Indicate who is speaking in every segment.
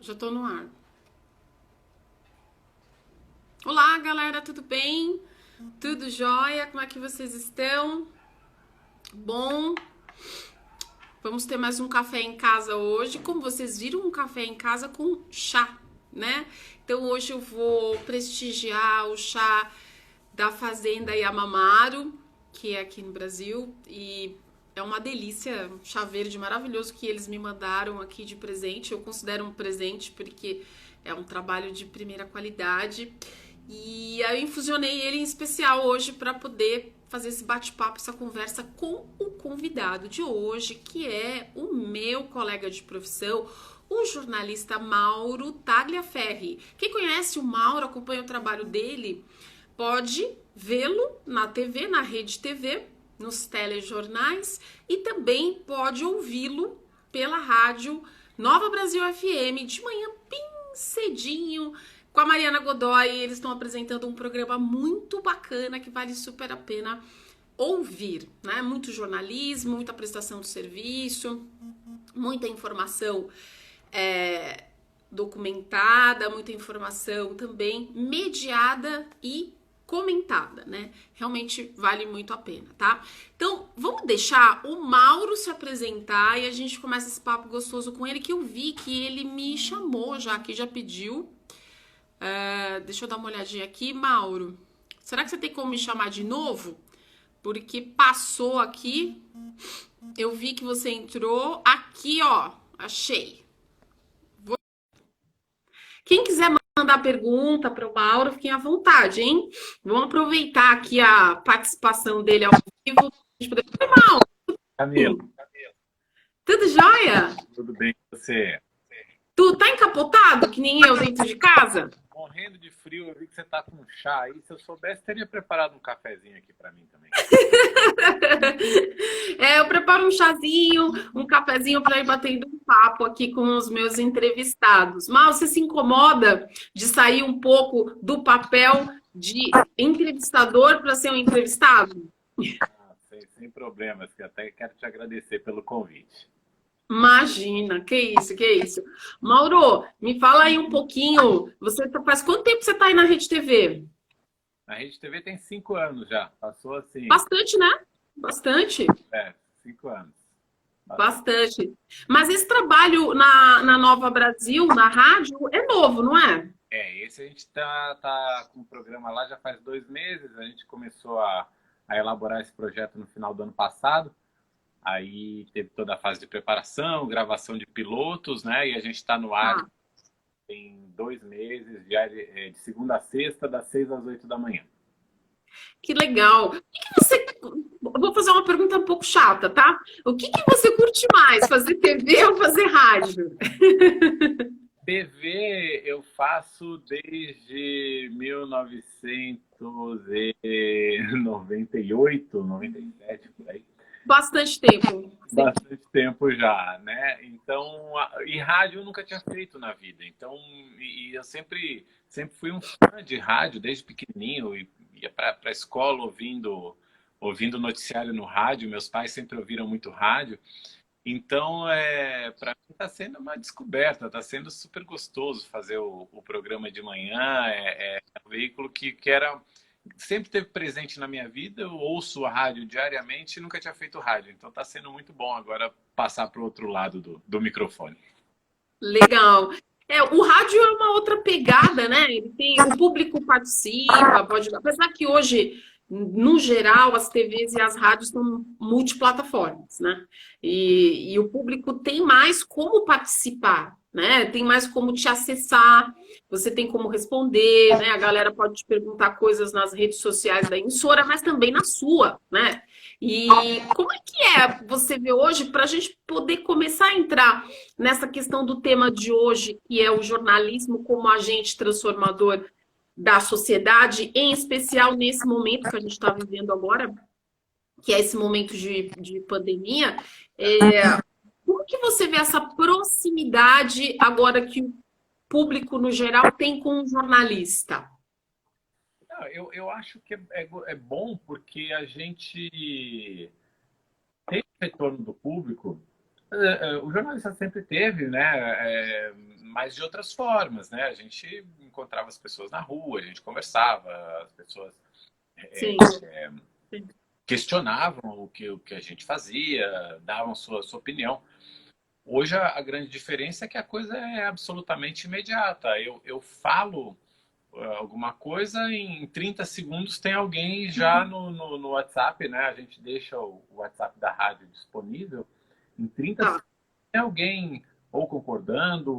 Speaker 1: Já tô no ar. Olá, galera, tudo bem? Tudo jóia? Como é que vocês estão? Bom, vamos ter mais um café em casa hoje. Como vocês viram, um café em casa com chá, né? Então hoje eu vou prestigiar o chá da Fazenda Yamamaro, que é aqui no Brasil, e é uma delícia, um chá verde maravilhoso que eles me mandaram aqui de presente. Eu considero um presente porque é um trabalho de primeira qualidade. E aí eu infusionei ele em especial hoje para poder fazer esse bate-papo, essa conversa com o convidado de hoje, que é o meu colega de profissão, o jornalista Mauro Tagliaferri. Quem conhece o Mauro, acompanha o trabalho dele, pode vê-lo na TV, na Rede TV, nos telejornais, e também pode ouvi-lo pela rádio Nova Brasil FM, de manhã bem cedinho, com a Mariana Godoy. Eles estão apresentando um programa muito bacana que vale super a pena ouvir, né? Muito jornalismo, muita prestação de serviço, muita informação documentada, muita informação também mediada e comentada, né? Realmente vale muito a pena, tá? Então, vamos deixar o Mauro se apresentar e a gente começa esse papo gostoso com ele, que eu vi que ele me chamou já, que já pediu. Deixa eu dar uma olhadinha aqui, Mauro. Será que você tem como me chamar de novo? Porque passou aqui, eu vi que você entrou aqui, ó, achei. Quem quiser mandar pergunta para o Mauro, fiquem à vontade, hein? Vamos aproveitar aqui a participação dele ao vivo. Oi, Mauro.
Speaker 2: Camilo.
Speaker 1: Tudo jóia?
Speaker 2: Tudo bem com você?
Speaker 1: Tu tá encapotado, que nem eu, dentro de casa?
Speaker 2: Morrendo de frio, eu vi que você tá com chá aí. Se eu soubesse, teria preparado um cafezinho aqui para mim também.
Speaker 1: Eu preparo um chazinho, um cafezinho para ir batendo um papo aqui com os meus entrevistados. Mal, você se incomoda de sair um pouco do papel de entrevistador para ser um entrevistado?
Speaker 2: Sem problemas, que até quero te agradecer pelo convite.
Speaker 1: Imagina, que isso. Mauro, me fala aí um pouquinho. Faz quanto tempo você está aí na Rede TV?
Speaker 2: Na Rede TV tem 5 anos já. Passou assim.
Speaker 1: Bastante, né? Bastante.
Speaker 2: 5 anos.
Speaker 1: Bastante. Mas esse trabalho na Nova Brasil, na rádio, é novo, não é?
Speaker 2: Esse a gente tá com o programa lá já faz 2 meses. A gente começou a elaborar esse projeto no final do ano passado. Aí teve toda a fase de preparação, gravação de pilotos, né? E a gente está no ar em 2 meses, de segunda a sexta, das 6 às 8 da manhã.
Speaker 1: Que legal. Vou fazer uma pergunta um pouco chata, tá? O que você curte mais, fazer TV ou fazer rádio?
Speaker 2: TV eu faço desde 1998, 97, por aí.
Speaker 1: Bastante tempo.
Speaker 2: Bastante tempo já, né? Então, e rádio eu nunca tinha feito na vida. Então, e eu sempre fui um fã de rádio desde pequenininho. Ia para a escola ouvindo noticiário no rádio. Meus pais sempre ouviram muito rádio. Então, para mim está sendo uma descoberta. Está sendo super gostoso fazer o programa de manhã. É um veículo que sempre esteve presente na minha vida. Eu ouço a rádio diariamente e nunca tinha feito rádio. Então está sendo muito bom agora passar para o outro lado do microfone.
Speaker 1: Legal. O rádio é uma outra pegada, né? O público participa, apesar que hoje, no geral, as TVs e as rádios são multiplataformas, né? E o público tem mais como participar, né? Tem mais como te acessar, você tem como responder, né? A galera pode te perguntar coisas nas redes sociais da emissora, mas também na sua, né? E como é que você vê hoje, para a gente poder começar a entrar nessa questão do tema de hoje, que é o jornalismo como agente transformador da sociedade, em especial nesse momento que a gente está vivendo agora, que é esse momento de pandemia, Como que você vê essa proximidade agora que o público, no geral, tem com o jornalista?
Speaker 2: Não, eu acho que é bom porque a gente tem o retorno do público. O jornalista sempre teve, né? Mas de outras formas, né? A gente encontrava as pessoas na rua, a gente conversava, as pessoas
Speaker 1: Sim.
Speaker 2: questionavam o que a gente fazia, davam sua opinião. Hoje a grande diferença é que a coisa é absolutamente imediata. Eu falo alguma coisa, em 30 segundos tem alguém já no WhatsApp, né? A gente deixa o WhatsApp da rádio disponível. Em 30
Speaker 1: Tá.
Speaker 2: segundos tem alguém ou concordando,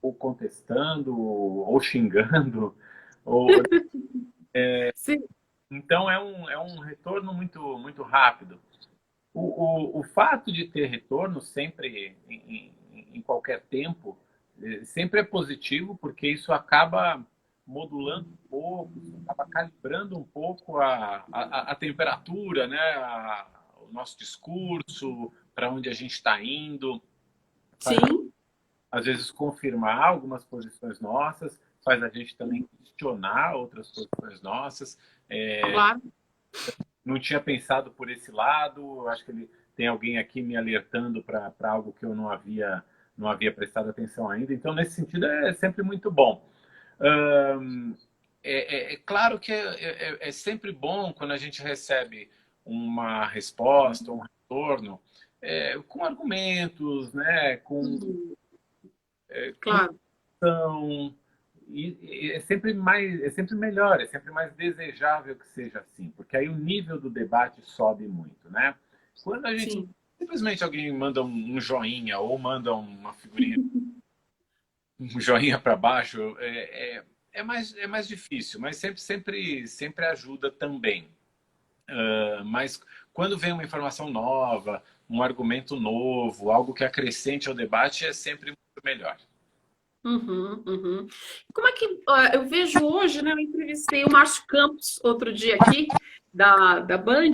Speaker 2: ou contestando, ou xingando. Ou...
Speaker 1: Sim.
Speaker 2: Então é um retorno muito rápido. O fato de ter retorno sempre, em qualquer tempo, sempre é positivo, porque isso acaba modulando um pouco, acaba calibrando um pouco a temperatura, né? O nosso discurso, para onde a gente está indo, faz,
Speaker 1: Sim,
Speaker 2: às vezes confirmar algumas posições nossas, faz a gente também questionar outras posições nossas.
Speaker 1: claro.
Speaker 2: Não tinha pensado por esse lado, acho que ele tem alguém aqui me alertando para algo que eu não havia prestado atenção ainda. Então, nesse sentido, é sempre muito bom. É claro que é sempre bom quando a gente recebe uma resposta, um retorno, com argumentos, né,
Speaker 1: Uhum.
Speaker 2: com
Speaker 1: Claro.
Speaker 2: ação, e é sempre melhor, é sempre mais desejável que seja assim, porque aí o nível do debate sobe muito, né? Quando a gente
Speaker 1: Sim.
Speaker 2: simplesmente alguém manda um joinha ou manda uma figurinha, um joinha para baixo, é mais difícil, mas sempre ajuda também. Mas quando vem uma informação nova, um argumento novo, algo que acrescente ao debate, é sempre muito melhor.
Speaker 1: Uhum, uhum. Como é que eu vejo hoje, né? Eu entrevistei o Márcio Campos outro dia aqui, da Band,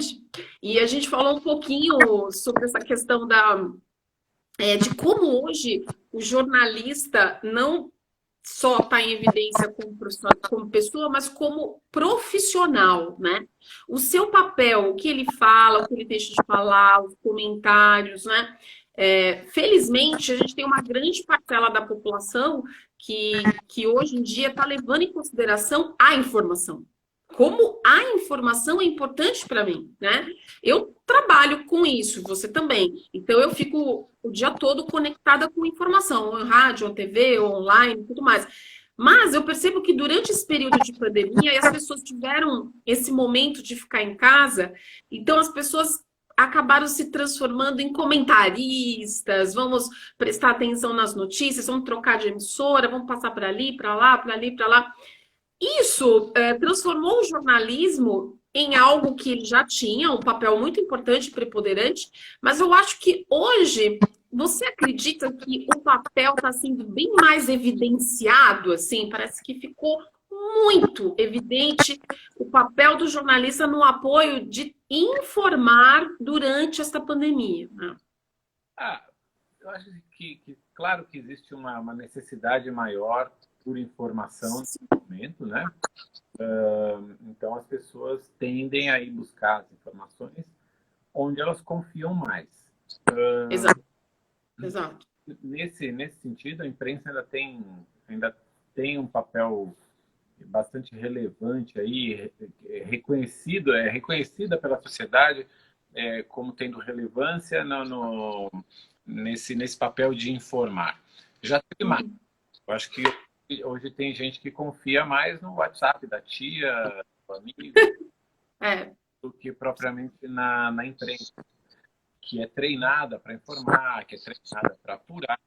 Speaker 1: e a gente falou um pouquinho sobre essa questão de como hoje o jornalista não só está em evidência como pessoa, mas como profissional, né? O seu papel, o que ele fala, o que ele deixa de falar, os comentários, né? Felizmente, a gente tem uma grande parcela da população que hoje em dia está levando em consideração a informação. Como a informação é importante para mim, né? Eu trabalho com isso, você também. Então eu fico o dia todo conectada com informação, ou em rádio, ou TV, ou online, tudo mais. Mas eu percebo que durante esse período de pandemia, as pessoas tiveram esse momento de ficar em casa, então as pessoas acabaram se transformando em comentaristas, vamos prestar atenção nas notícias, vamos trocar de emissora, vamos passar para ali, para lá, para ali, para lá. Isso transformou o jornalismo em algo que ele já tinha, um papel muito importante e preponderante, mas eu acho que hoje você acredita que o papel está sendo bem mais evidenciado, assim, parece que ficou muito evidente o papel do jornalista no apoio de informar durante esta pandemia, né?
Speaker 2: Ah, eu acho claro que existe uma necessidade maior por informação nesse momento, né? Então as pessoas tendem a ir buscar as informações onde elas confiam mais.
Speaker 1: Exato, exato.
Speaker 2: Nesse sentido, a imprensa ainda tem um papel bastante relevante aí, reconhecida pela sociedade como tendo relevância nesse papel de informar. Já teve mais. Eu acho que hoje tem gente que confia mais no WhatsApp da tia, do amigo,
Speaker 1: É,
Speaker 2: do que propriamente na imprensa, que é treinada para informar, que é treinada para apurar.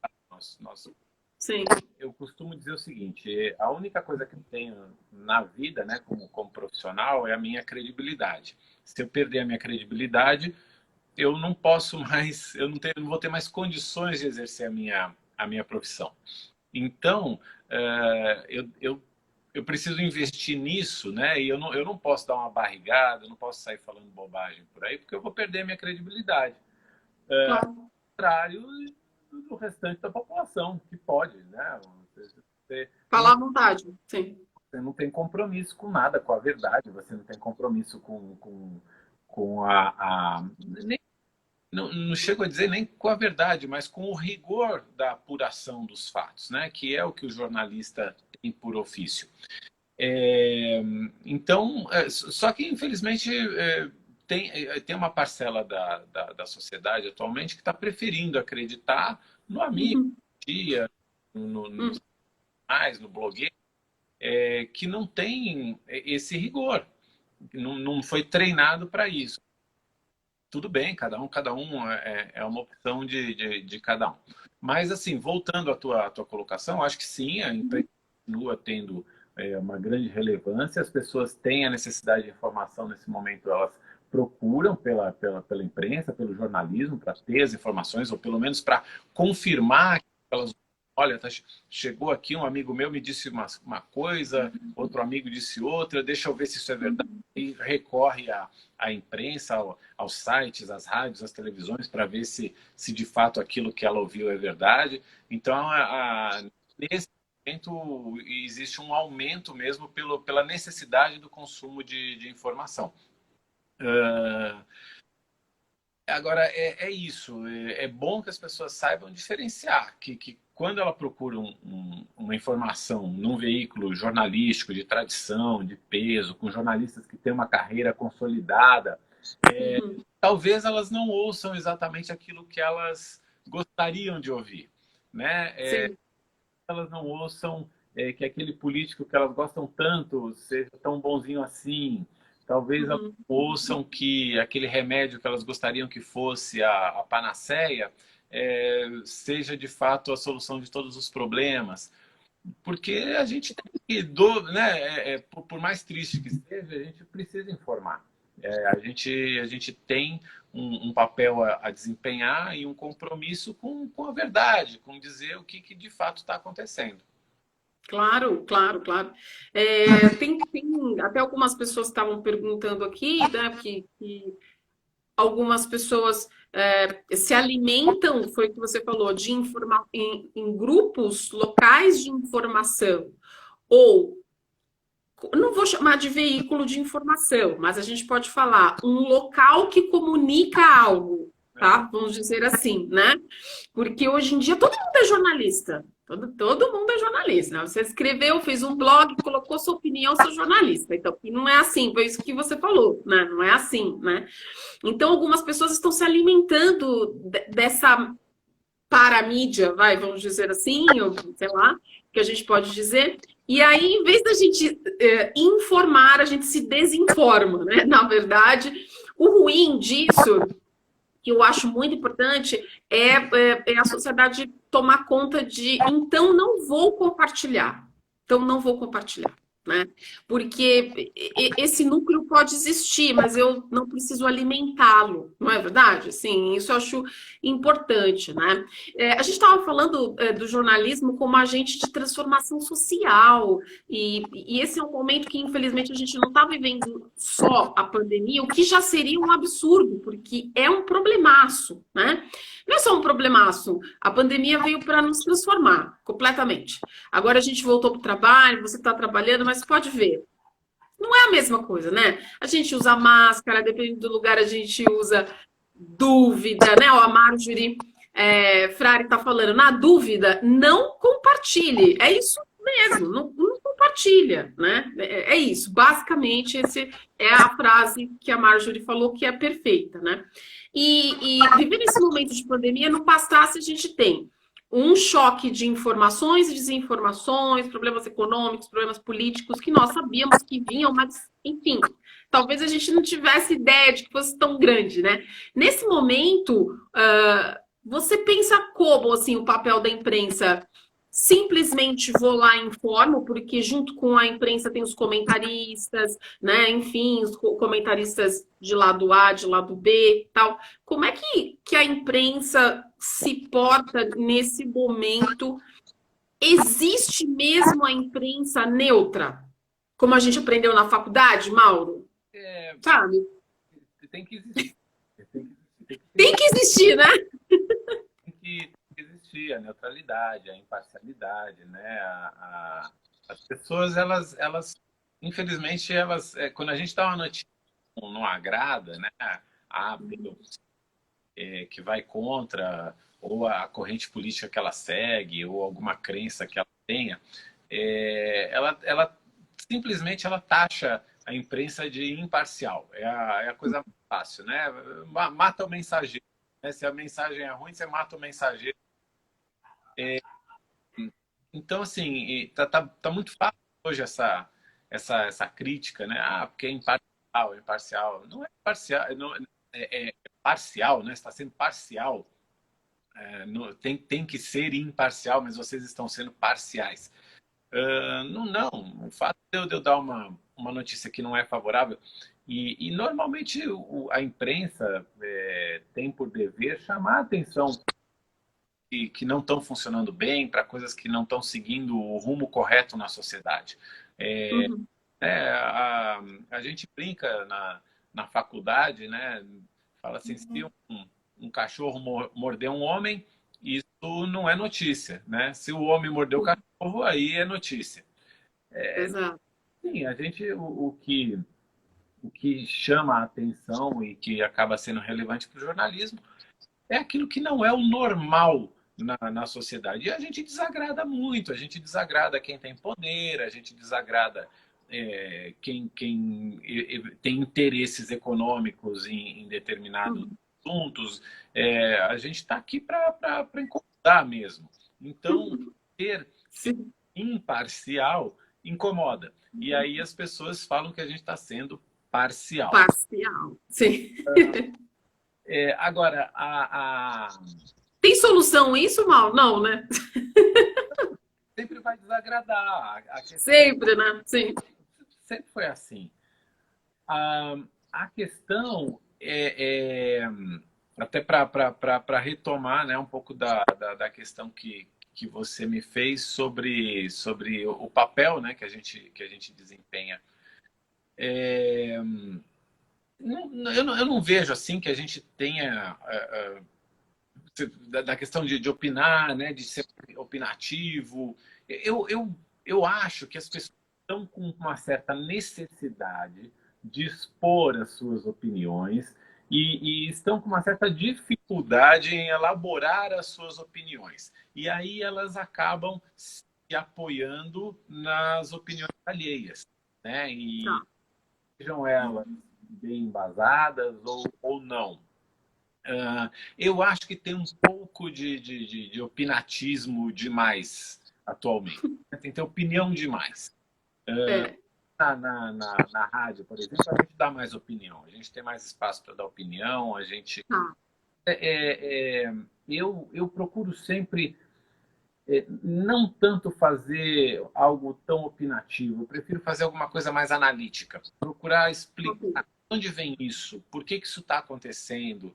Speaker 1: sim.
Speaker 2: Eu costumo dizer o seguinte: a única coisa que eu tenho na vida, né, como profissional, é a minha credibilidade. Se eu perder a minha credibilidade, eu não posso mais, não vou ter mais condições de exercer a minha profissão. Então, eu preciso investir nisso, né? E eu não posso dar uma barrigada, eu não posso sair falando bobagem por aí, porque eu vou perder a minha credibilidade.
Speaker 1: Claro.
Speaker 2: Ao contrário, do restante da população, que pode, né? Você,
Speaker 1: Falar à vontade, sim.
Speaker 2: você não tem compromisso com nada, com a verdade, você não tem compromisso com nem, não chego a dizer nem com a verdade, mas com o rigor da apuração dos fatos, né? Que é o que o jornalista tem por ofício. Então, só que infelizmente tem uma parcela da sociedade atualmente que está preferindo acreditar no amigo, dia, no blogueiro, que não tem esse rigor, não foi treinado para isso. Tudo bem, cada um é uma opção de cada um. Mas, assim, voltando à tua colocação, acho que sim, a imprensa continua tendo uma grande relevância, as pessoas têm a necessidade de informação nesse momento, elas procuram pela imprensa, pelo jornalismo, para ter as informações, ou pelo menos para confirmar que elas... Olha, chegou aqui um amigo meu, me disse uma coisa, outro amigo disse outra, deixa eu ver se isso é verdade. E recorre à imprensa, aos sites, às rádios, às televisões, para ver se de fato aquilo que ela ouviu é verdade. Então, nesse momento, existe um aumento mesmo pela necessidade do consumo de informação. Agora, é isso. É bom que as pessoas saibam diferenciar que quando ela procura uma informação num veículo jornalístico de tradição, de peso, com jornalistas que têm uma carreira consolidada, talvez elas não ouçam exatamente aquilo que elas gostariam de ouvir, né? Elas não ouçam que aquele político que elas gostam tanto seja tão bonzinho assim. Talvez elas ouçam que aquele remédio que elas gostariam que fosse a panaceia seja de fato a solução de todos os problemas. Porque a gente tem que, né, por mais triste que seja, a gente precisa informar. A gente tem um papel a desempenhar e um compromisso com a verdade, com dizer o que de fato está acontecendo.
Speaker 1: Claro, claro, claro. Tem até algumas pessoas estavam perguntando aqui, né, que algumas pessoas se alimentam, foi o que você falou, de em grupos locais de informação, ou não vou chamar de veículo de informação, mas a gente pode falar um local que comunica algo, tá? Vamos dizer assim, né? Porque hoje em dia todo mundo é jornalista. Todo mundo é jornalista, né? Você escreveu, fez um blog, colocou sua opinião, sou jornalista. Então, não é assim, foi isso que você falou, né? Não é assim, né? Então, algumas pessoas estão se alimentando dessa paramídia, vamos dizer assim, ou sei lá, que a gente pode dizer. E aí, em vez da gente informar, a gente se desinforma, né? Na verdade, o ruim disso, que eu acho muito importante, é a sociedade tomar conta de, então não vou compartilhar. Então não vou compartilhar, né? Porque esse núcleo pode existir, mas eu não preciso alimentá-lo, não é verdade? Assim, isso eu acho importante, né? A gente estava falando do jornalismo como agente de transformação social, e esse é um momento que, infelizmente, a gente não está vivendo só a pandemia, o que já seria um absurdo, porque é um problemaço, né? Não é só um problemaço, a pandemia veio para nos transformar completamente. Agora a gente voltou para o trabalho, você está trabalhando, mas pode ver, não é a mesma coisa, né? A gente usa máscara, dependendo do lugar, a gente usa dúvida, né? A Marjorie Frari está falando, na dúvida, não compartilhe. É isso mesmo, não compartilha, né? É isso, basicamente, essa é a frase que a Marjorie falou que é perfeita, né? E viver nesse momento de pandemia, não bastasse, a gente tem um choque de informações e desinformações, problemas econômicos, problemas políticos, que nós sabíamos que vinham, mas, enfim, talvez a gente não tivesse ideia de que fosse tão grande, né? Nesse momento, você pensa como, assim, o papel da imprensa? Simplesmente vou lá e informo, porque junto com a imprensa tem os comentaristas, né? Enfim, os comentaristas de lado A, de lado B, tal. Como é que a imprensa se porta nesse momento? Existe mesmo a imprensa neutra? Como a gente aprendeu na faculdade, Mauro? Sabe?
Speaker 2: Tem que existir.
Speaker 1: Tem que existir, né?
Speaker 2: Tem que existir. garantir a neutralidade, a imparcialidade, né? As pessoas, infelizmente, quando a gente dá uma notícia que não agrada, né? A, B, ou C, que vai contra ou a corrente política que ela segue ou alguma crença que ela tenha, ela simplesmente ela taxa a imprensa de imparcial. É a coisa mais fácil, né? Mata o mensageiro. Né? Se a mensagem é ruim, você mata o mensageiro. Então, assim, tá muito fácil hoje essa crítica, né? Ah, porque é imparcial, é imparcial. Não é parcial, não, é parcial, né? Está sendo parcial. Tem que ser imparcial, mas vocês estão sendo parciais. Não, o fato de eu dar uma notícia que não é favorável, e normalmente a imprensa tem por dever chamar a atenção que não estão funcionando bem, para coisas que não estão seguindo o rumo correto na sociedade.
Speaker 1: Uhum.
Speaker 2: A gente brinca na faculdade, né? Fala assim, se um cachorro morder um homem, isso não é notícia, né? Se o homem mordeu o cachorro, aí é notícia.
Speaker 1: Exato.
Speaker 2: Sim, a gente o que chama a atenção e que acaba sendo relevante para o jornalismo é aquilo que não é o normal na sociedade. E a gente desagrada muito, a gente desagrada quem tem poder, a gente desagrada quem tem interesses econômicos em determinados assuntos. A gente está aqui para incomodar mesmo. Então, ser
Speaker 1: Sim.
Speaker 2: imparcial incomoda. E aí as pessoas falam que a gente está sendo parcial.
Speaker 1: Parcial. Sim.
Speaker 2: Agora,
Speaker 1: Tem solução isso, Mal? Não, né?
Speaker 2: sempre vai desagradar. A questão
Speaker 1: Sempre, né? Sim.
Speaker 2: sempre foi assim. A questão até para retomar, né, um pouco da questão que você me fez sobre o papel, né, que a gente desempenha. Eu não vejo assim que a gente tenha da questão de opinar, né, de ser opinativo. Eu acho que as pessoas estão com uma certa necessidade de expor as suas opiniões e estão com uma certa dificuldade em elaborar as suas opiniões. E aí elas acabam se apoiando nas opiniões alheias, né? E sejam elas bem embasadas ou não. Eu acho que tem um pouco de opinatismo demais atualmente. Tem que ter opinião demais.
Speaker 1: É.
Speaker 2: Na rádio, por exemplo, a gente dá mais opinião. A gente tem mais espaço para dar opinião. A gente,
Speaker 1: Tá.
Speaker 2: eu procuro sempre não tanto fazer algo tão opinativo. Eu prefiro fazer alguma coisa mais analítica. Procurar explicar de onde vem isso, por que isso está acontecendo.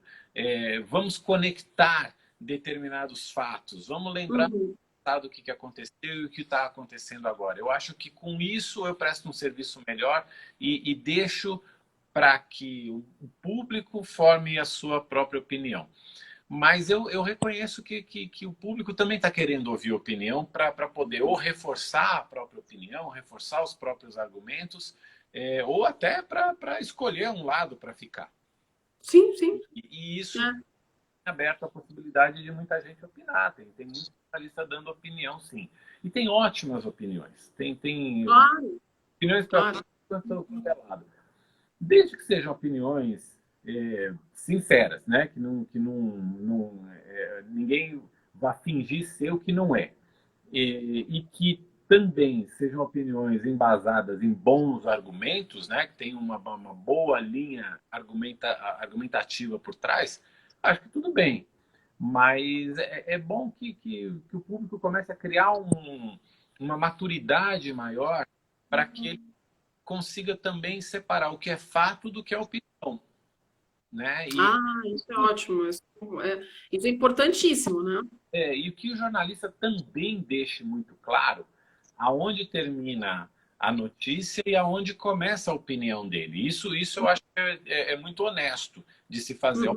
Speaker 2: Vamos conectar determinados fatos. Vamos lembrar do que aconteceu e o que está acontecendo agora. Eu acho que com isso eu presto um serviço melhor e deixo para que o público forme a sua própria opinião. Mas eu reconheço que o público também está querendo ouvir opinião para poder ou reforçar a própria opinião, reforçar os próprios argumentos, ou até para escolher um lado para ficar.
Speaker 1: Sim, sim.
Speaker 2: E isso é aberto a possibilidade de muita gente opinar. Tem muita jornalista dando opinião, sim. E tem ótimas opiniões. Tem opiniões para todo lado. Desde que sejam opiniões sinceras, né? Que ninguém vá fingir ser o que não é. E que também sejam opiniões embasadas em bons argumentos, né? Que tem uma boa linha argumentativa por trás, acho que tudo bem. Mas é bom que o público comece a criar uma maturidade maior para que ele consiga também separar o que é fato do que é opinião. Né?
Speaker 1: Isso é ótimo. Isso é importantíssimo, né?
Speaker 2: E que o jornalista também deixe muito claro aonde termina a notícia e aonde começa a opinião dele. Isso eu acho que é muito honesto de se fazer.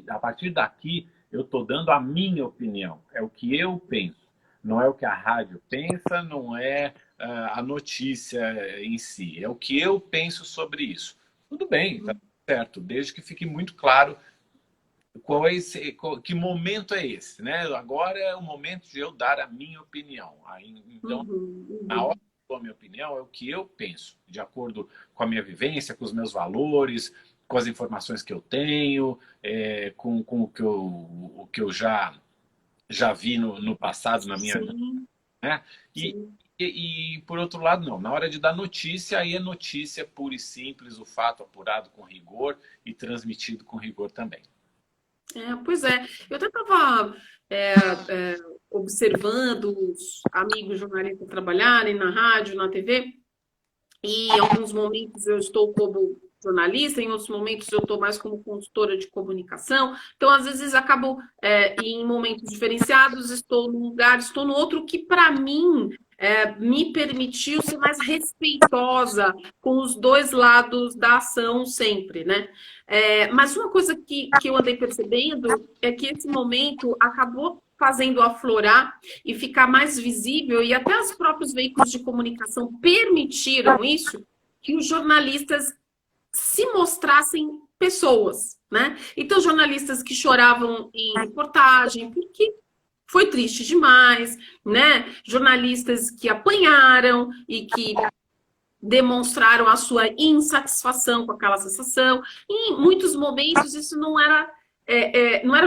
Speaker 2: A partir daqui Eu estou dando a minha opinião, é o que eu penso. Não é o que a rádio pensa, não é a notícia em si. É o que eu penso sobre isso. Tudo bem, está certo, desde que fique muito claro qual é que momento é esse, né? Agora é o momento de eu dar a minha opinião. Aí, então,
Speaker 1: Uhum,
Speaker 2: na hora
Speaker 1: uhum.
Speaker 2: que eu dou a minha opinião, é o que eu penso, de acordo com a minha vivência, com os meus valores, com as informações que eu tenho, com o que eu já vi no passado, na minha vida,
Speaker 1: Sim,
Speaker 2: né? E,
Speaker 1: sim.
Speaker 2: por outro lado, não. Na hora de dar notícia, aí é notícia pura e simples, o fato apurado com rigor e transmitido com rigor também.
Speaker 1: Pois é, eu até estava observando os amigos jornalistas trabalharem na rádio, na TV, e em alguns momentos eu estou como jornalista, em outros momentos eu estou mais como consultora de comunicação. Então, às vezes, acabo, em momentos diferenciados, estou num lugar, estou no outro, que para mim me permitiu ser mais respeitosa com os dois lados da ação sempre, né? Mas uma coisa que eu andei percebendo é que esse momento acabou fazendo aflorar e ficar mais visível, e até os próprios veículos de comunicação permitiram isso, que os jornalistas se mostrassem pessoas, né? Então, jornalistas que choravam em reportagem, porque foi triste demais, né? Jornalistas que apanharam e que demonstraram a sua insatisfação com aquela sensação. E em muitos momentos isso não era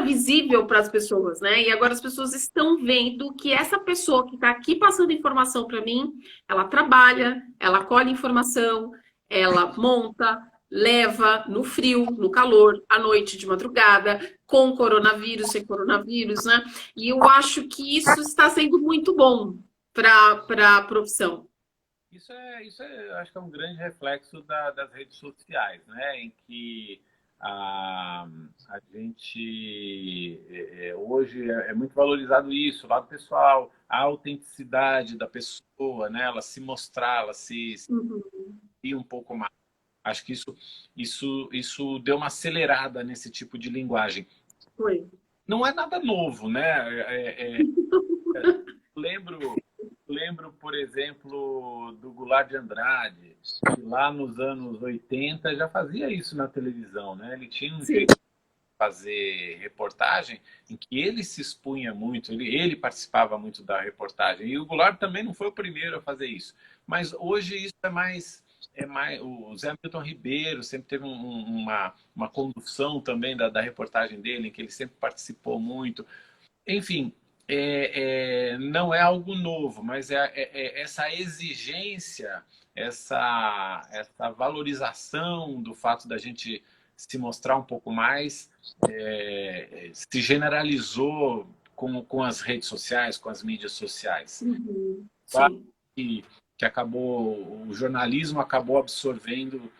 Speaker 1: visível para as pessoas, né? E agora as pessoas estão vendo que essa pessoa que está aqui passando informação para mim, ela trabalha, ela colhe informação, ela monta, leva no frio, no calor, à noite, de madrugada, com coronavírus, sem coronavírus, né? E eu acho que isso está sendo muito bom para a profissão.
Speaker 2: Acho que é um grande reflexo das redes sociais, né? Em que a, a gente hoje é muito valorizado isso, o lado pessoal, a autenticidade da pessoa, né? Ela se mostrar, ela se
Speaker 1: Uhum.
Speaker 2: ir um pouco mais. Acho que isso deu uma acelerada nesse tipo de linguagem.
Speaker 1: Foi.
Speaker 2: Não é nada novo, né? Lembro, lembro, por exemplo, do Goulart de Andrade, que lá nos anos 80 já fazia isso na televisão, né? Ele tinha um
Speaker 1: Sim.
Speaker 2: jeito de fazer reportagem em que ele se expunha muito, ele participava muito da reportagem. E o Goulart também não foi o primeiro a fazer isso. Mas hoje isso é mais o Zé Milton Ribeiro sempre teve uma condução também da reportagem dele, em que ele sempre participou muito. Enfim, não é algo novo, mas essa exigência, essa valorização do fato da gente se mostrar um pouco mais, se generalizou com as redes sociais, com as mídias sociais.
Speaker 1: Uhum.
Speaker 2: Claro
Speaker 1: Sim.
Speaker 2: que acabou, o jornalismo acabou absorvendo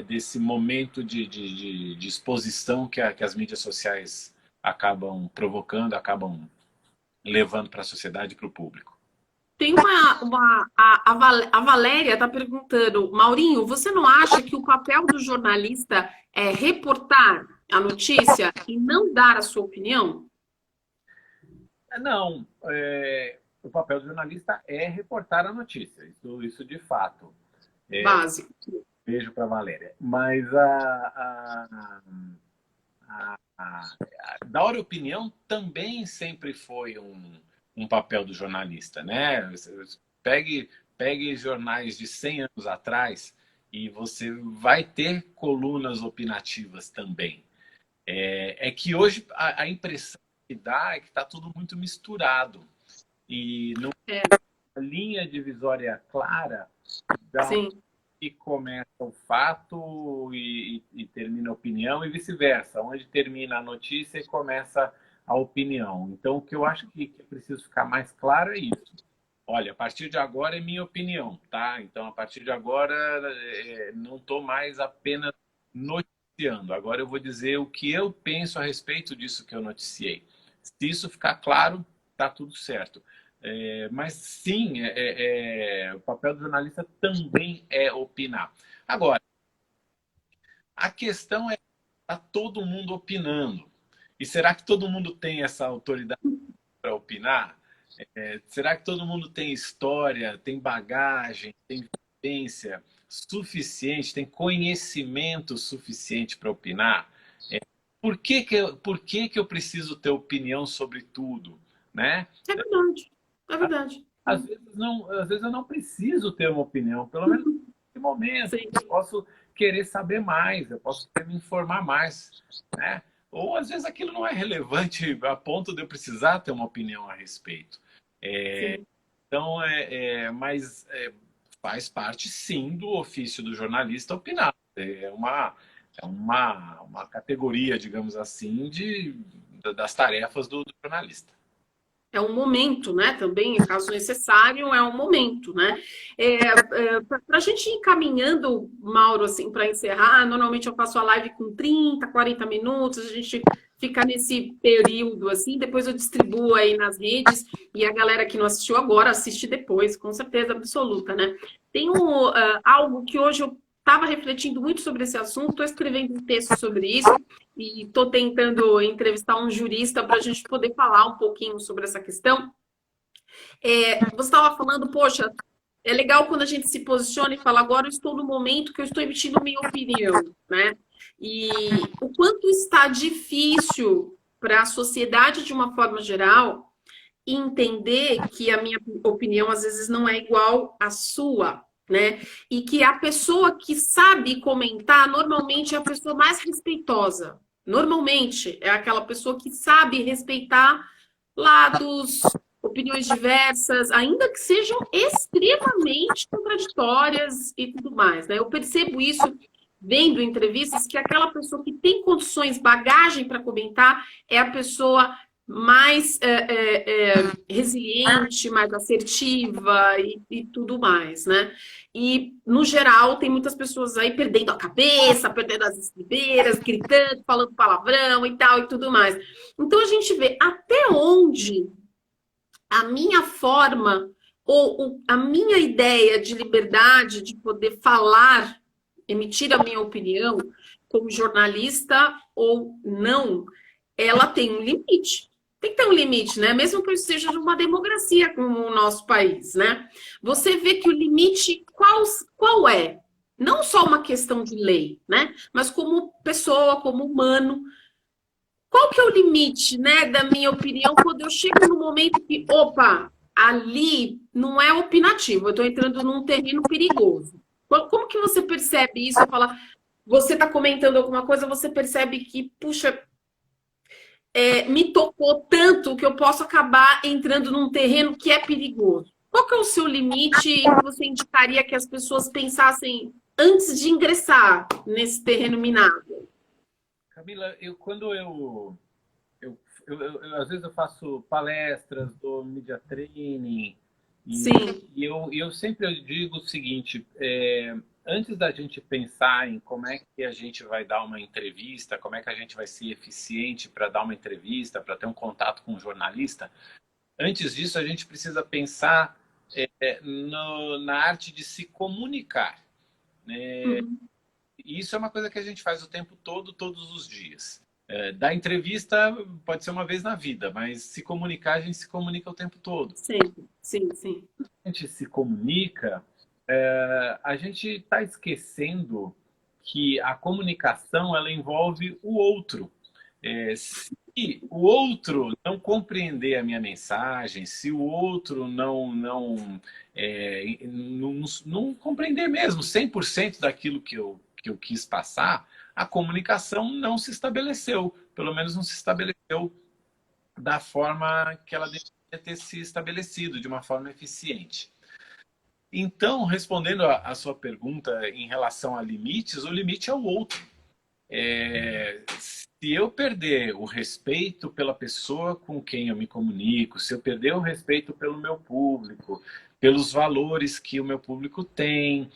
Speaker 2: desse momento de exposição que as mídias sociais acabam provocando, acabam levando para a sociedade e para o público.
Speaker 1: Tem a Valéria está perguntando, Maurinho, você não acha que o papel do jornalista é reportar a notícia e não dar a sua opinião?
Speaker 2: Não, o papel do jornalista é reportar a notícia, isso de fato.
Speaker 1: Básico.
Speaker 2: Beijo para a Valéria. Mas dar opinião também sempre foi um papel do jornalista, né? Pegue jornais de 100 anos atrás e você vai ter colunas opinativas também. É que hoje a impressão que dá é que está tudo muito misturado e não
Speaker 1: É,
Speaker 2: tem uma linha divisória clara da onde
Speaker 1: sim.
Speaker 2: começa o fato e termina a opinião e vice-versa, onde termina a notícia e começa a opinião. Então, o que eu acho que é preciso ficar mais claro é isso. Olha, a partir de agora é minha opinião, tá? Então, a partir de agora, não estou mais apenas noticiando. Agora eu vou dizer o que eu penso a respeito disso que eu noticiei. Se isso ficar claro, tá tudo certo. Mas sim, o papel do jornalista também é opinar. Agora, a questão é está todo mundo opinando. E será que todo mundo tem essa autoridade para opinar? Será que todo mundo tem história, tem bagagem, tem vivência suficiente, tem conhecimento suficiente para opinar? Por que que eu preciso ter opinião sobre tudo, né?
Speaker 1: É verdade, é verdade.
Speaker 2: Às vezes eu não preciso ter uma opinião, pelo menos nesse momento.
Speaker 1: Sim,
Speaker 2: Eu posso querer saber mais, eu posso querer me informar mais, né? Ou às vezes aquilo não é relevante a ponto de eu precisar ter uma opinião a respeito.
Speaker 1: sim.
Speaker 2: Então, mas faz parte, sim, do ofício do jornalista opinar. É uma categoria, digamos assim, das tarefas do jornalista.
Speaker 1: É um momento, né? Também, caso necessário, é um momento, né? Para a gente ir caminhando, Mauro, assim, para encerrar, normalmente eu faço a live com 30, 40 minutos, a gente fica nesse período, assim, depois eu distribuo aí nas redes e a galera que não assistiu agora assiste depois, com certeza absoluta, né? Tem algo que hoje eu estava refletindo muito sobre esse assunto, estou escrevendo um texto sobre isso, e estou tentando entrevistar um jurista para a gente poder falar um pouquinho sobre essa questão. Você estava falando, poxa, é legal quando a gente se posiciona e fala, agora eu estou no momento que eu estou emitindo minha opinião, né? E o quanto está difícil para a sociedade, de uma forma geral, entender que a minha opinião às vezes não é igual à sua, né? E que a pessoa que sabe comentar normalmente é a pessoa mais respeitosa. Normalmente é aquela pessoa que sabe respeitar lados, opiniões diversas, ainda que sejam extremamente contraditórias e tudo mais, né? Eu percebo isso vendo entrevistas que aquela pessoa que tem condições, bagagem para comentar é a pessoa mais resiliente, mais assertiva e tudo mais, né? E, no geral, tem muitas pessoas aí perdendo a cabeça, perdendo as estribeiras, gritando, falando palavrão e tal e tudo mais. Então, a gente vê até onde a minha forma ou a minha ideia de liberdade de poder falar, emitir a minha opinião como jornalista ou não, ela tem um limite. Tem que ter um limite, né? Mesmo que eu esteja numa democracia como o nosso país, né? Você vê que o limite qual é? Não só uma questão de lei, né? Mas como pessoa, como humano, qual que é o limite, né, da minha opinião, quando eu chego no momento que, opa, ali não é opinativo, eu estou entrando num terreno perigoso. Como que você percebe isso? Fala, você está comentando alguma coisa, você percebe que, puxa, me tocou tanto que eu posso acabar entrando num terreno que é perigoso. Qual que é o seu limite que você indicaria que as pessoas pensassem antes de ingressar nesse terreno minado?
Speaker 2: Camila, às vezes eu faço palestras, dou media training,
Speaker 1: Sim.
Speaker 2: eu sempre digo o seguinte, antes da gente pensar em como é que a gente vai dar uma entrevista, como é que a gente vai ser eficiente para dar uma entrevista, para ter um contato com um jornalista, antes disso a gente precisa pensar na arte de se comunicar, né?
Speaker 1: Uhum.
Speaker 2: E isso é uma coisa que a gente faz o tempo todo, todos os dias. Dar entrevista pode ser uma vez na vida, mas se comunicar, a gente se comunica o tempo todo.
Speaker 1: Sempre, sim, sim.
Speaker 2: A gente se comunica, a gente está esquecendo que a comunicação ela envolve o outro. Se o outro não compreender a minha mensagem, se o outro não compreender mesmo 100% daquilo que eu quis passar, a comunicação não se estabeleceu. Pelo menos não se estabeleceu da forma que ela deveria ter se estabelecido, de uma forma eficiente. Então, respondendo a sua pergunta em relação a limites, o limite é o outro. Se eu perder o respeito pela pessoa com quem eu me comunico, se eu perder o respeito pelo meu público, pelos valores que o meu público tem,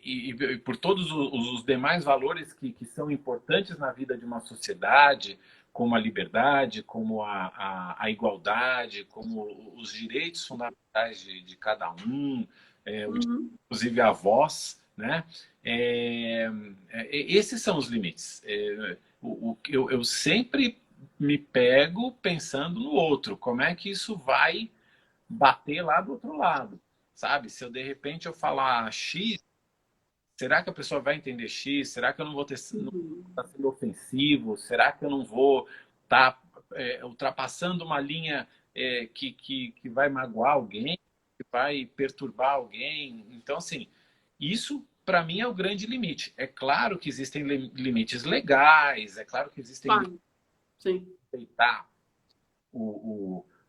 Speaker 2: e por todos os demais valores que são importantes na vida de uma sociedade, como a liberdade, como a igualdade, como os direitos fundamentais de cada um,
Speaker 1: Uhum.
Speaker 2: inclusive a voz. né? Esses são os limites. Eu sempre me pego pensando no outro. Como é que isso vai bater lá do outro lado, sabe? Se eu, de repente, eu falar X, será que a pessoa vai entender X? Será que eu não vou ter, não tá sendo ofensivo? Será que eu não vou estar ultrapassando uma linha que vai magoar alguém, que vai perturbar alguém? Então, assim, isso para mim é o grande limite. É claro que existem limites legais, é claro que existem limites
Speaker 1: Claro, sim.
Speaker 2: de respeitar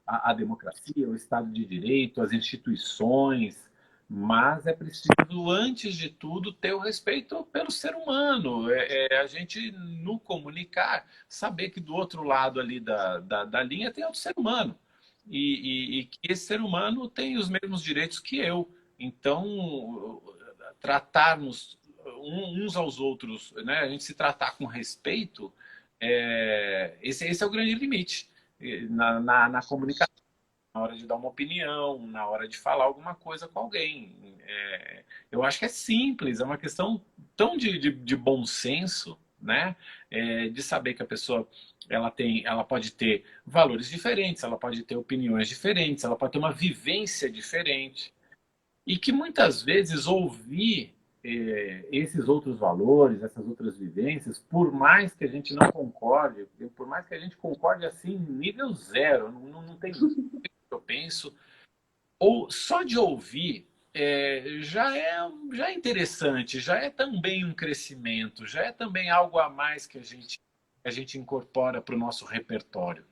Speaker 2: a democracia, o Estado de Direito, as instituições, mas é preciso, antes de tudo, ter o respeito pelo ser humano. A gente, no comunicar, saber que do outro lado ali da linha tem outro ser humano. E que esse ser humano tem os mesmos direitos que eu. Então, tratarmos uns aos outros, né? A gente se tratar com respeito, esse é o grande limite na comunicação, na hora de dar uma opinião, na hora de falar alguma coisa com alguém. Eu acho que é simples, é uma questão tão de bom senso, né? De saber que a pessoa ela pode ter valores diferentes, ela pode ter opiniões diferentes, ela pode ter uma vivência diferente. E que muitas vezes ouvir esses outros valores, essas outras vivências, por mais que a gente não concorde, por mais que a gente concorde assim, nível zero, não tem eu penso, ou só de ouvir já é interessante, já é também um crescimento, já é também algo a mais que a gente incorpora para o nosso repertório.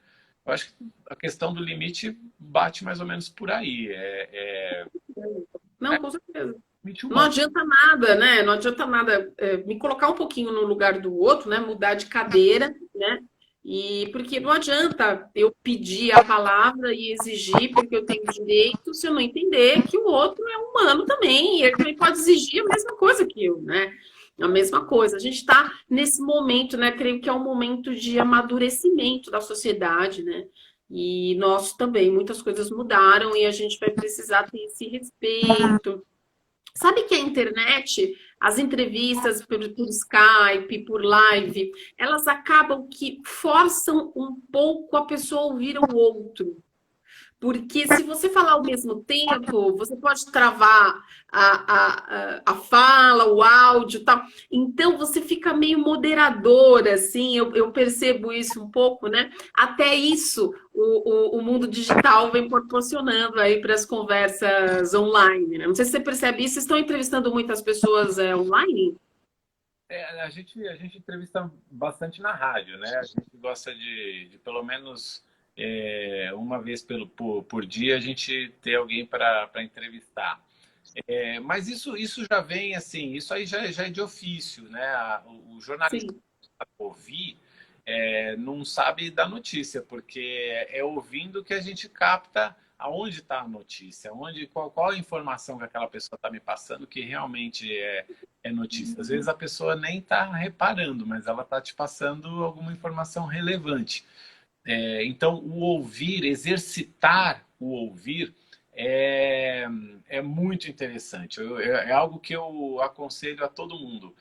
Speaker 2: Eu acho que a questão do limite bate mais ou menos por aí.
Speaker 1: Não, com certeza.
Speaker 2: Limite
Speaker 1: Não
Speaker 2: humano.
Speaker 1: adianta nada, né? Não adianta nada me colocar um pouquinho no lugar do outro, né? Mudar de cadeira, né? E porque não adianta eu pedir a palavra e exigir porque eu tenho direito, se eu não entender que o outro é humano também, e ele também pode exigir a mesma coisa que eu, né? A mesma coisa. A gente está nesse momento, né? Creio que é um momento de amadurecimento da sociedade, né? E nós também, muitas coisas mudaram e a gente vai precisar ter esse respeito. Sabe que a internet, as entrevistas por Skype, por live, elas acabam que forçam um pouco a pessoa a ouvir o outro. Porque se você falar ao mesmo tempo, você pode travar a fala, o áudio e tal. Então você fica meio moderador, assim, eu percebo isso um pouco, né? Até isso o mundo digital vem proporcionando aí para as conversas online, né? Não sei se você percebe isso, vocês estão entrevistando muitas pessoas online?
Speaker 2: A gente entrevista bastante na rádio, né? A gente gosta de pelo menos uma vez por dia, a gente ter alguém para entrevistar. Mas isso já vem assim, isso aí já é de ofício, né? O jornalista
Speaker 1: Sim.
Speaker 2: que ouvir não sabe da notícia, porque é ouvindo que a gente capta aonde está a notícia, qual a informação que aquela pessoa está me passando que realmente é notícia. Às vezes a pessoa nem está reparando, mas ela está te passando alguma informação relevante. Então, o ouvir, exercitar o ouvir, é muito interessante. É algo que eu aconselho a todo mundo,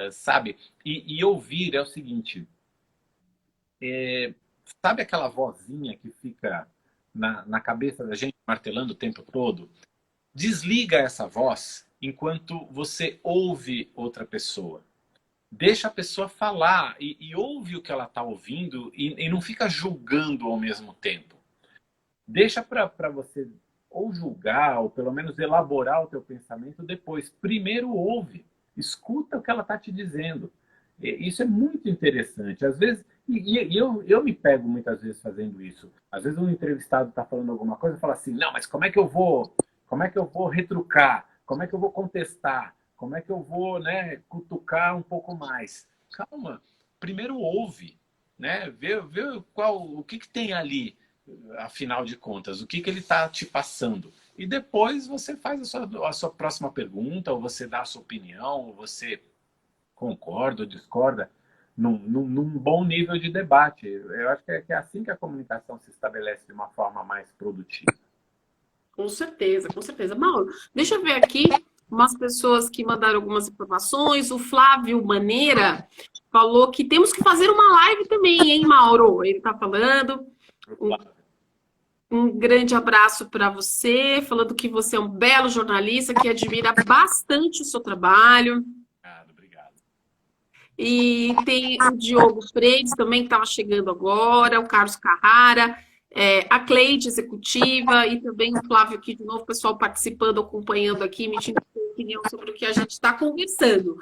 Speaker 2: sabe? E ouvir é o seguinte: sabe aquela vozinha que fica na cabeça da gente martelando o tempo todo? Desliga essa voz enquanto você ouve outra pessoa. Deixa a pessoa falar e ouve o que ela está ouvindo e não fica julgando ao mesmo tempo. Deixa para você ou julgar, ou pelo menos elaborar o teu pensamento depois. Primeiro ouve, escuta o que ela está te dizendo. Isso é muito interessante. Às vezes, eu me pego muitas vezes fazendo isso. Às vezes um entrevistado está falando alguma coisa e fala assim, não, mas como é que eu vou retrucar? Como é que eu vou contestar? Como é que eu vou, né, cutucar um pouco mais? Calma, primeiro ouve, né? Vê o que tem ali, afinal de contas, o que ele está te passando. E depois você faz a sua próxima pergunta, ou você dá a sua opinião, ou você concorda ou discorda, num bom nível de debate. Eu acho que é assim que a comunicação se estabelece de uma forma mais produtiva.
Speaker 1: Com certeza, com certeza. Mauro, deixa eu ver aqui. umas pessoas que mandaram algumas informações. O Flávio Maneira falou que temos que fazer uma live também, hein, Mauro? Ele está falando. Um grande abraço para você, falando que você é um belo jornalista, que admira bastante o seu trabalho.
Speaker 2: Obrigado.
Speaker 1: E tem o Diogo Freitas também, que estava chegando agora, o Carlos Carrara, a Cleide, executiva, e também o Flávio aqui de novo, o pessoal participando, acompanhando aqui, emitindo opinião sobre o que a gente está conversando.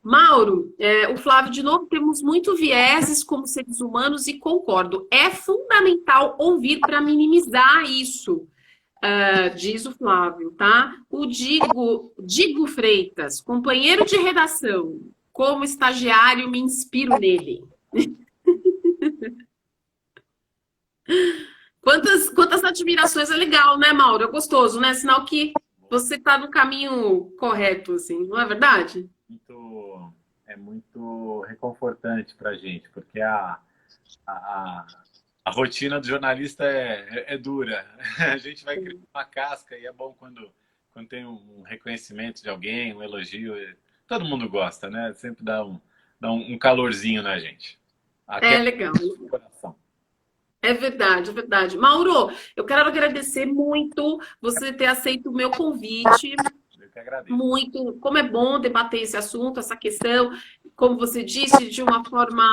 Speaker 1: Mauro, o Flávio de novo, temos muito vieses como seres humanos e concordo. É fundamental ouvir para minimizar isso, diz o Flávio, tá? O Digo Freitas, companheiro de redação, como estagiário me inspiro nele. Quantas admirações, é legal, né, Mauro? É gostoso, né? Sinal que você está no caminho correto, assim, não é verdade?
Speaker 2: É muito reconfortante para a gente, porque a rotina do jornalista é dura. A gente vai criando uma casca e é bom quando tem um reconhecimento de alguém, um elogio. Todo mundo gosta, né? Sempre dá um calorzinho na gente.
Speaker 1: É legal. É verdade, é verdade. Mauro, eu quero agradecer muito você ter aceito o meu convite.
Speaker 2: Eu que agradeço.
Speaker 1: Muito, como é bom debater esse assunto, essa questão, como você disse, de uma forma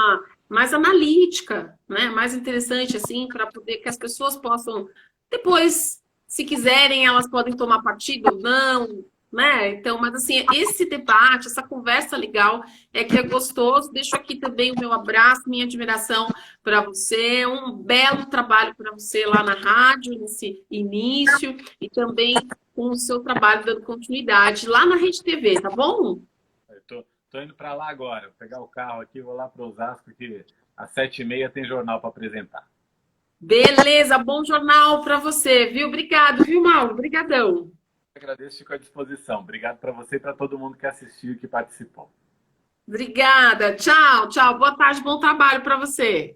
Speaker 1: mais analítica, né? Mais interessante, assim, para poder que as pessoas possam, depois, se quiserem, elas podem tomar partido ou não, né? Então, mas assim, esse debate, essa conversa legal é que é gostoso. Deixo aqui também o meu abraço, minha admiração para você, um belo trabalho para você lá na rádio, nesse início, e também com o seu trabalho dando continuidade lá na Rede TV, tá bom?
Speaker 2: Eu tô indo para lá agora, vou pegar o carro aqui, vou lá para Osasco, que às 7h30 tem jornal para apresentar.
Speaker 1: Beleza, bom jornal para você, viu? Obrigado, viu, Mauro? Obrigadão.
Speaker 2: Agradeço, fico à disposição. Obrigado para você e para todo mundo que assistiu e que participou.
Speaker 1: Obrigada. Tchau, tchau. Boa tarde, bom trabalho para você.